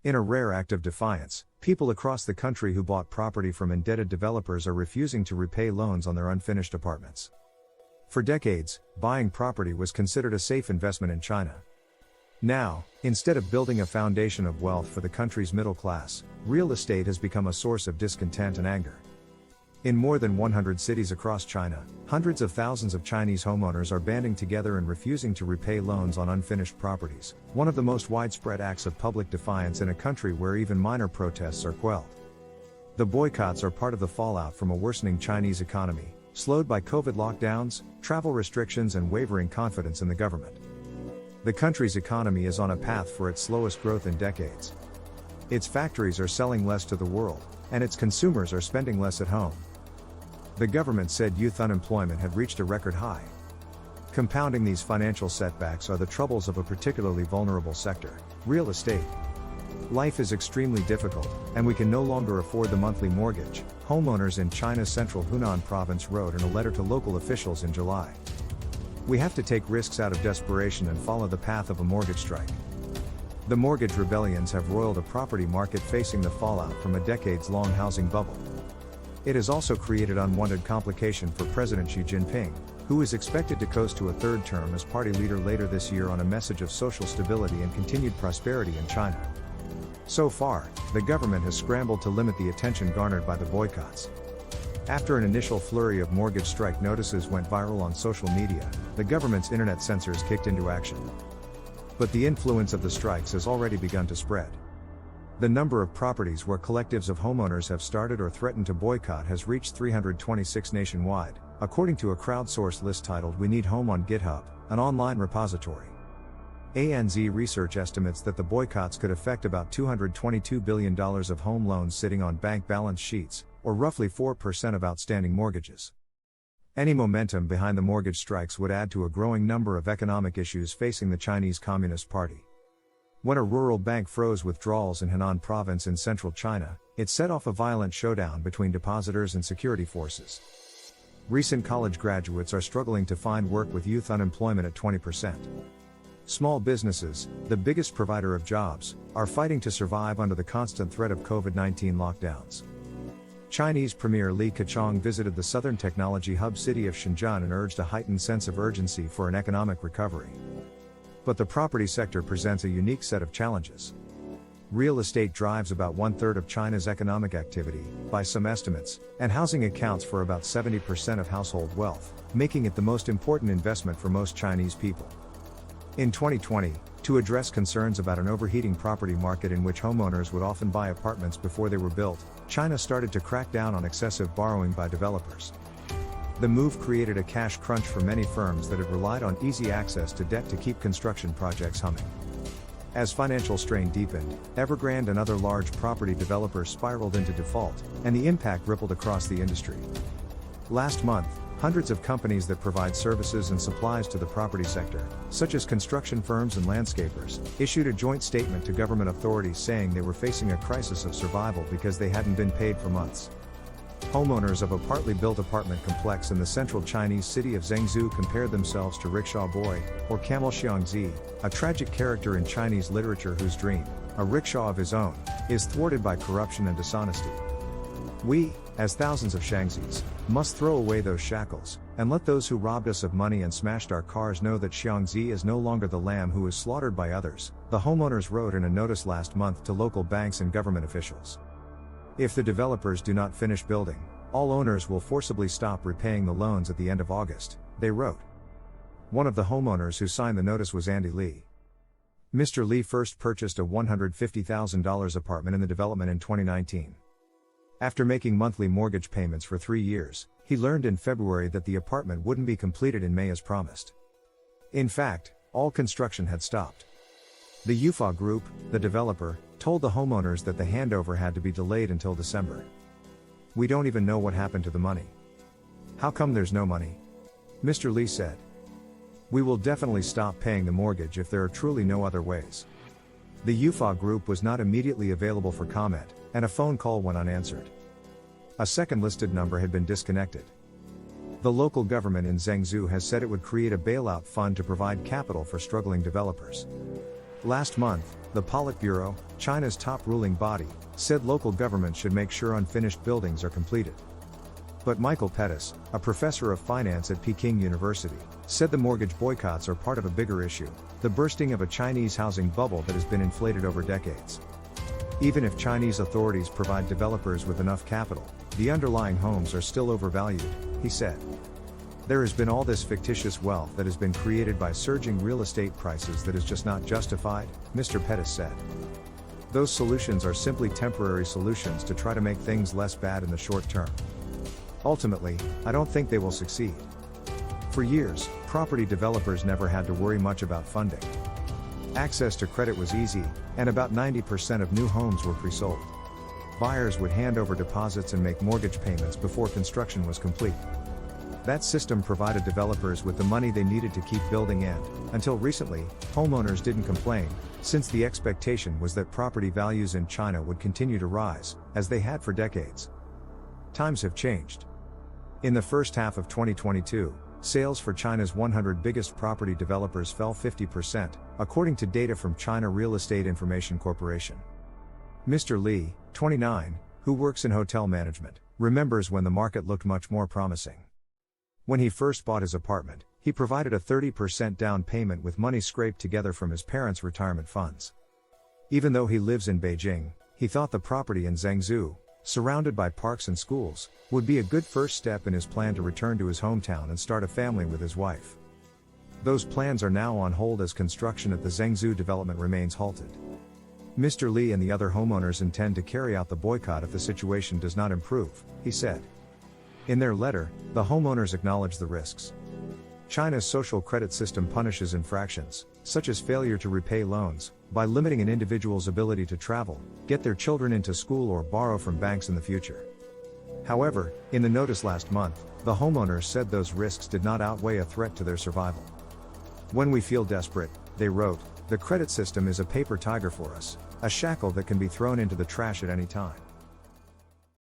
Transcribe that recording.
In a rare act of defiance, people across the country who bought property from indebted developers are refusing to repay loans on their unfinished apartments. For decades, buying property was considered a safe investment in China. Now, instead of building a foundation of wealth for the country's middle class, real estate has become a source of discontent and anger. In more than 100 cities across China, hundreds of thousands of Chinese homeowners are banding together and refusing to repay loans on unfinished properties, one of the most widespread acts of public defiance in a country where even minor protests are quelled. The boycotts are part of the fallout from a worsening Chinese economy, slowed by COVID lockdowns, travel restrictions, and wavering confidence in the government. The country's economy is on a path for its slowest growth in decades. Its factories are selling less to the world, and its consumers are spending less at home. The government said youth unemployment had reached a record high. Compounding these financial setbacks are the troubles of a particularly vulnerable sector: real estate. Life is extremely difficult, and we can no longer afford the monthly mortgage, homeowners in China's central Hunan province wrote in a letter to local officials in July. We have to take risks out of desperation and follow the path of a mortgage strike. The mortgage rebellions have roiled a property market facing the fallout from a decades-long housing bubble. It has also created unwanted complication for President Xi Jinping, who is expected to coast to a third term as party leader later this year on a message of social stability and continued prosperity in China. So far, the government has scrambled to limit the attention garnered by the boycotts. After an initial flurry of mortgage strike notices went viral on social media, the government's internet censors kicked into action. But the influence of the strikes has already begun to spread. The number of properties where collectives of homeowners have started or threatened to boycott has reached 326 nationwide, according to a crowdsourced list titled "We Need Home" on GitHub, an online repository. ANZ Research estimates that the boycotts could affect about $222 billion of home loans sitting on bank balance sheets, or roughly 4% of outstanding mortgages. Any momentum behind the mortgage strikes would add to a growing number of economic issues facing the Chinese Communist Party. When a rural bank froze withdrawals in Henan province in central China, it set off a violent showdown between depositors and security forces. Recent college graduates are struggling to find work with youth unemployment at 20%. Small businesses, the biggest provider of jobs, are fighting to survive under the constant threat of COVID-19 lockdowns. Chinese Premier Li Keqiang visited the southern technology hub city of Shenzhen and urged a heightened sense of urgency for an economic recovery. But the property sector presents a unique set of challenges. Real estate drives about 1/3 of China's economic activity, by some estimates, and housing accounts for about 70% of household wealth, making it the most important investment for most Chinese people. In 2020, to address concerns about an overheating property market in which homeowners would often buy apartments before they were built, China started to crack down on excessive borrowing by developers. The move created a cash crunch for many firms that had relied on easy access to debt to keep construction projects humming. As financial strain deepened, Evergrande and other large property developers spiraled into default, and the impact rippled across the industry. Last month, hundreds of companies that provide services and supplies to the property sector, such as construction firms and landscapers, issued a joint statement to government authorities saying they were facing a crisis of survival because they hadn't been paid for months. Homeowners of a partly built apartment complex in the central Chinese city of Zhengzhou compared themselves to Rickshaw Boy, or Camel Xiangzi, a tragic character in Chinese literature whose dream, a rickshaw of his own, is thwarted by corruption and dishonesty. We, as thousands of Xiangzis, must throw away those shackles, and let those who robbed us of money and smashed our cars know that Xiangzi is no longer the lamb who is slaughtered by others, the homeowners wrote in a notice last month to local banks and government officials. If the developers do not finish building, all owners will forcibly stop repaying the loans at the end of August, they wrote. One of the homeowners who signed the notice was Andy Lee. Mr. Lee first purchased a $150,000 apartment in the development in 2019. After making monthly mortgage payments for 3 years, he learned in February that the apartment wouldn't be completed in May as promised. In fact, all construction had stopped. The Yufa Group, the developer, told the homeowners that the handover had to be delayed until December. "We don't even know what happened to the money." "How come there's no money?" Mr. Lee said. "We will definitely stop paying the mortgage if there are truly no other ways." The Yufa Group was not immediately available for comment, and a phone call went unanswered. A second listed number had been disconnected. The local government in Zhengzhou has said it would create a bailout fund to provide capital for struggling developers. Last month, the Politburo, China's top ruling body, said local governments should make sure unfinished buildings are completed. But Michael Pettis, a professor of finance at Peking University, said the mortgage boycotts are part of a bigger issue, the bursting of a Chinese housing bubble that has been inflated over decades. Even if Chinese authorities provide developers with enough capital, the underlying homes are still overvalued, he said. There has been all this fictitious wealth that has been created by surging real estate prices that is just not justified, Mr. Pettis said. Those solutions are simply temporary solutions to try to make things less bad in the short term. Ultimately, I don't think they will succeed. For years, property developers never had to worry much about funding. Access to credit was easy, and about 90% of new homes were pre-sold. Buyers would hand over deposits and make mortgage payments before construction was complete. That system provided developers with the money they needed to keep building and, until recently, homeowners didn't complain, since the expectation was that property values in China would continue to rise, as they had for decades. Times have changed. In the first half of 2022, sales for China's 100 biggest property developers fell 50%, according to data from China Real Estate Information Corporation. Mr. Li, 29, who works in hotel management, remembers when the market looked much more promising. When he first bought his apartment, he provided a 30% down payment with money scraped together from his parents' retirement funds. Even though he lives in Beijing, he thought the property in Zhengzhou, surrounded by parks and schools, would be a good first step in his plan to return to his hometown and start a family with his wife. Those plans are now on hold as construction at the Zhengzhou development remains halted. Mr. Li and the other homeowners intend to carry out the boycott if the situation does not improve, he said. In their letter, the homeowners acknowledge the risks. China's social credit system punishes infractions, such as failure to repay loans, by limiting an individual's ability to travel, get their children into school or borrow from banks in the future. However, in the notice last month, the homeowners said those risks did not outweigh a threat to their survival. When we feel desperate, they wrote, the credit system is a paper tiger for us, a shackle that can be thrown into the trash at any time.